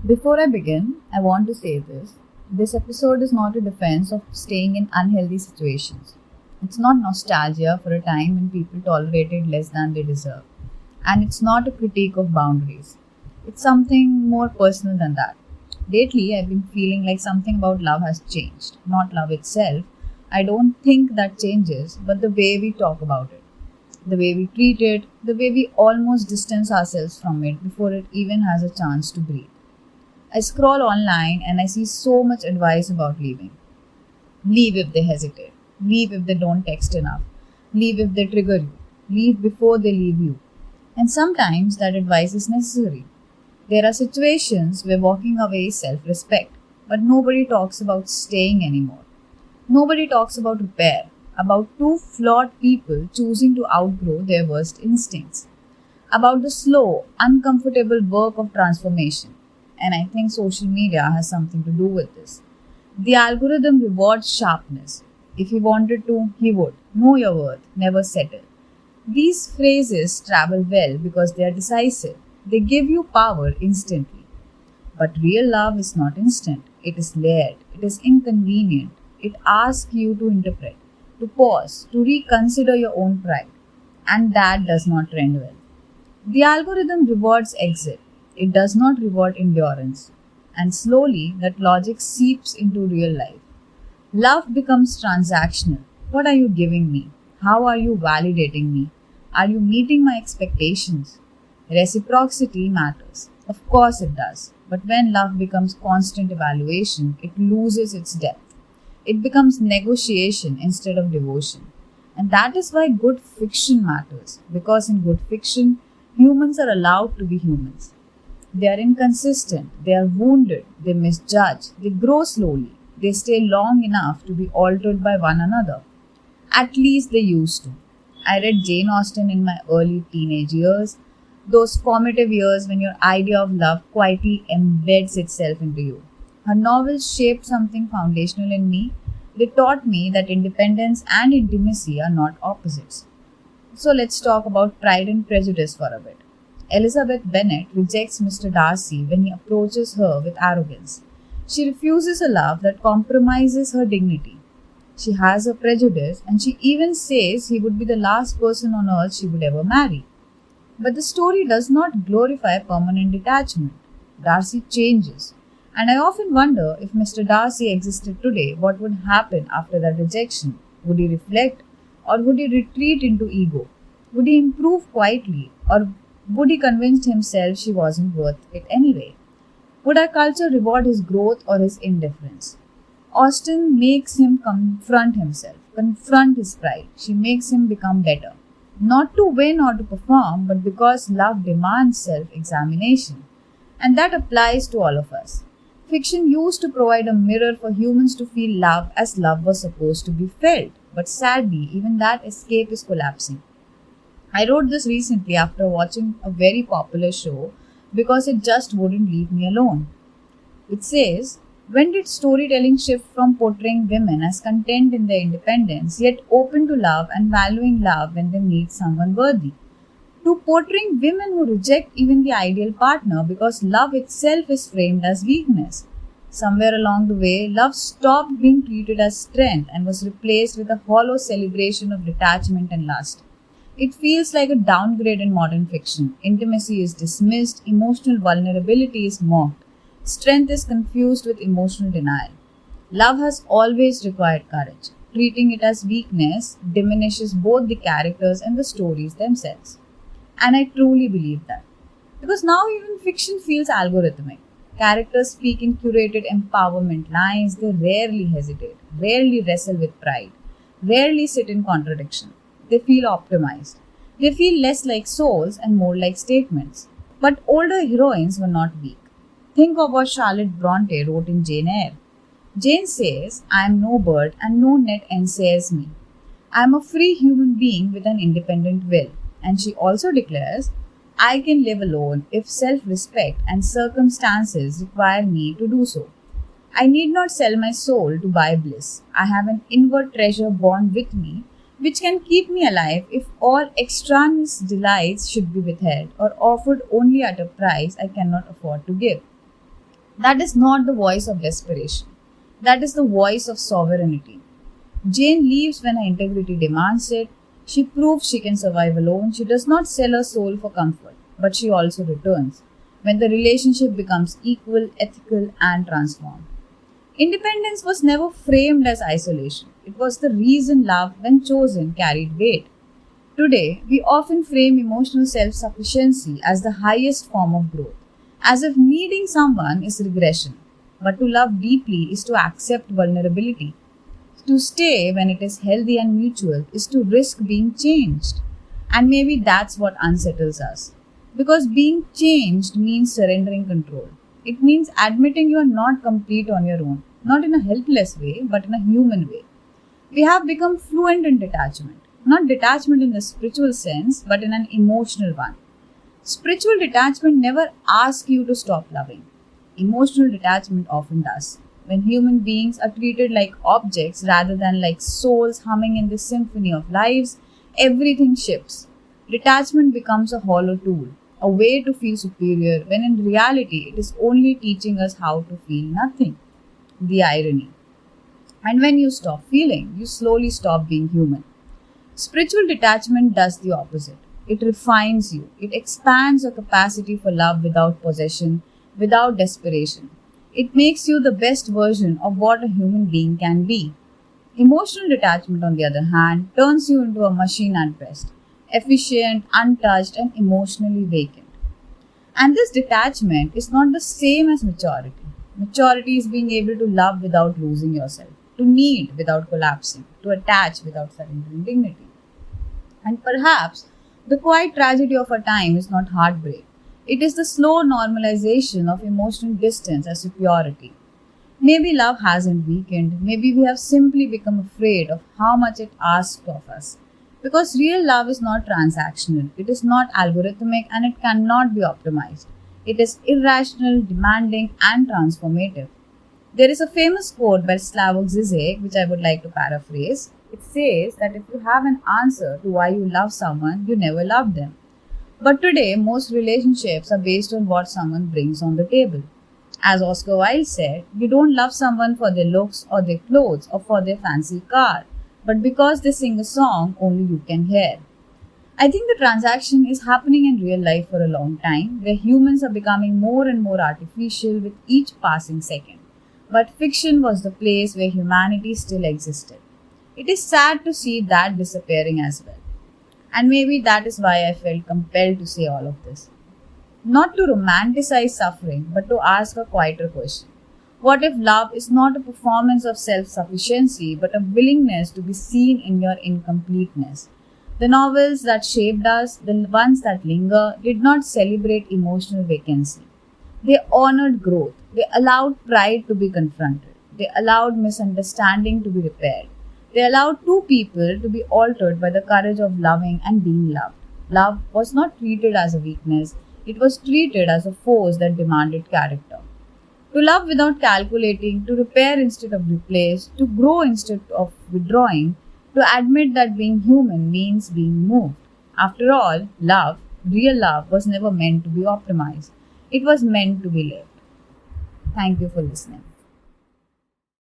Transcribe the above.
Before I begin, I want to say this. This episode is not a defense of staying in unhealthy situations. It's not nostalgia for a time when people tolerated less than they deserve. And it's not a critique of boundaries. It's something more personal than that. Lately, I've been feeling like something about love has changed. Not love itself. I don't think that changes, but the way we talk about it, the way we treat it, the way we almost distance ourselves from it before it even has a chance to breathe. I scroll online and I see so much advice about leaving. Leave if they hesitate. Leave if they don't text enough. Leave if they trigger you. Leave before they leave you. And sometimes that advice is necessary. There are situations where walking away is self respect, but nobody talks about staying anymore. Nobody talks about repair, about two flawed people choosing to outgrow their worst instincts, about the slow, uncomfortable work of transformation. And I think social media has something to do with this. The algorithm rewards sharpness. If he wanted to, he would. Know your worth, never settle. These phrases travel well because they are decisive. They give you power instantly. But real love is not instant. It is layered. It is inconvenient. It asks you to interpret, to pause, to reconsider your own pride. And that does not trend well. The algorithm rewards exit. It does not reward endurance. And slowly, that logic seeps into real life. Love becomes transactional. What are you giving me? How are you validating me? Are you meeting my expectations? Reciprocity matters. Of course it does. But when love becomes constant evaluation, it loses its depth. It becomes negotiation instead of devotion. And that is why good fiction matters. Because in good fiction, humans are allowed to be humans. They are inconsistent, they are wounded, they misjudge, they grow slowly, they stay long enough to be altered by one another. At least they used to. I read Jane Austen in my early teenage years, those formative years when your idea of love quietly embeds itself into you. Her novels shaped something foundational in me. They taught me that independence and intimacy are not opposites. So let's talk about Pride and Prejudice for a bit. Elizabeth Bennet rejects Mr. Darcy when he approaches her with arrogance. She refuses a love that compromises her dignity. She has a prejudice and she even says he would be the last person on earth she would ever marry. But the story does not glorify permanent detachment. Darcy changes. And I often wonder if Mr. Darcy existed today, what would happen after that rejection? Would he reflect or would he retreat into ego? Would he improve quietly or would he convince himself she wasn't worth it anyway? Would our culture reward his growth or his indifference? Austen makes him confront himself, confront his pride. She makes him become better. Not to win or to perform, but because love demands self examination. And that applies to all of us. Fiction used to provide a mirror for humans to feel love as love was supposed to be felt. But sadly, even that escape is collapsing. I wrote this recently after watching a very popular show because it just wouldn't leave me alone. It says, when did storytelling shift from portraying women as content in their independence yet open to love and valuing love when they meet someone worthy? To portraying women who reject even the ideal partner because love itself is framed as weakness. Somewhere along the way, love stopped being treated as strength and was replaced with a hollow celebration of detachment and lust. It feels like a downgrade in modern fiction. Intimacy is dismissed, emotional vulnerability is mocked, strength is confused with emotional denial. Love has always required courage. Treating it as weakness diminishes both the characters and the stories themselves. And I truly believe that. Because now even fiction feels algorithmic. Characters speak in curated empowerment lines, they rarely hesitate, rarely wrestle with pride, rarely sit in contradiction. They feel optimized. They feel less like souls and more like statements. But older heroines were not weak. Think of what Charlotte Bronte wrote in Jane Eyre. Jane says, I am no bird and no net ensnares me. I am a free human being with an independent will. And she also declares, I can live alone if self respect and circumstances require me to do so. I need not sell my soul to buy bliss. I have an inward treasure born with me which can keep me alive if all extraneous delights should be withheld or offered only at a price I cannot afford to give. That is not the voice of desperation. That is the voice of sovereignty. Jane leaves when her integrity demands it. She proves she can survive alone. She does not sell her soul for comfort, but she also returns when the relationship becomes equal, ethical, and transformed. Independence was never framed as isolation. It was the reason love, when chosen, carried weight. Today, we often frame emotional self sufficiency as the highest form of growth, as if needing someone is regression. But to love deeply is to accept vulnerability. To stay when it is healthy and mutual is to risk being changed. And maybe that's what unsettles us. Because being changed means surrendering control. It means admitting you are not complete on your own, not in a helpless way, but in a human way. We have become fluent in detachment, not detachment in the spiritual sense, but in an emotional one. Spiritual detachment never asks you to stop loving. Emotional detachment often does. When human beings are treated like objects rather than like souls humming in this symphony of lives, everything shifts. Detachment becomes a hollow tool, a way to feel superior, when in reality it is only teaching us how to feel nothing. The irony. And when you stop feeling, you slowly stop being human. Spiritual detachment does the opposite. It refines you. It expands your capacity for love without possession, without desperation. It makes you the best version of what a human being can be. Emotional detachment, on the other hand, turns you into a machine at best, efficient, untouched, and emotionally vacant. And this detachment is not the same as maturity. Maturity is being able to love without losing yourself, to need without collapsing, to attach without surrendering dignity. And perhaps the quiet tragedy of our time is not heartbreak. It is the slow normalization of emotional distance as superiority. Maybe love hasn't weakened. Maybe we have simply become afraid of how much it asks of us. Because real love is not transactional, it is not algorithmic, and it cannot be optimized. It is irrational, demanding, and transformative. There is a famous quote by Slavoj Zizek, which I would like to paraphrase. It says that if you have an answer to why you love someone, you never loved them. But today, most relationships are based on what someone brings on the table. As Oscar Wilde said, you don't love someone for their looks or their clothes or for their fancy car, but because they sing a song only you can hear. I think the transaction is happening in real life for a long time, where humans are becoming more and more artificial with each passing second. But fiction was the place where humanity still existed. It is sad to see that disappearing as well. And maybe that is why I felt compelled to say all of this. Not to romanticize suffering, but to ask a quieter question. What if love is not a performance of self sufficiency, but a willingness to be seen in your incompleteness? The novels that shaped us, the ones that linger, did not celebrate emotional vacancy. They honored growth. They allowed pride to be confronted. They allowed misunderstanding to be repaired. They allowed two people to be altered by the courage of loving and being loved. Love was not treated as a weakness, it was treated as a force that demanded character. To love without calculating, to repair instead of replace, to grow instead of withdrawing, to admit that being human means being moved. After all, love, real love, was never meant to be optimized. It was meant to be lived. Thank you for listening.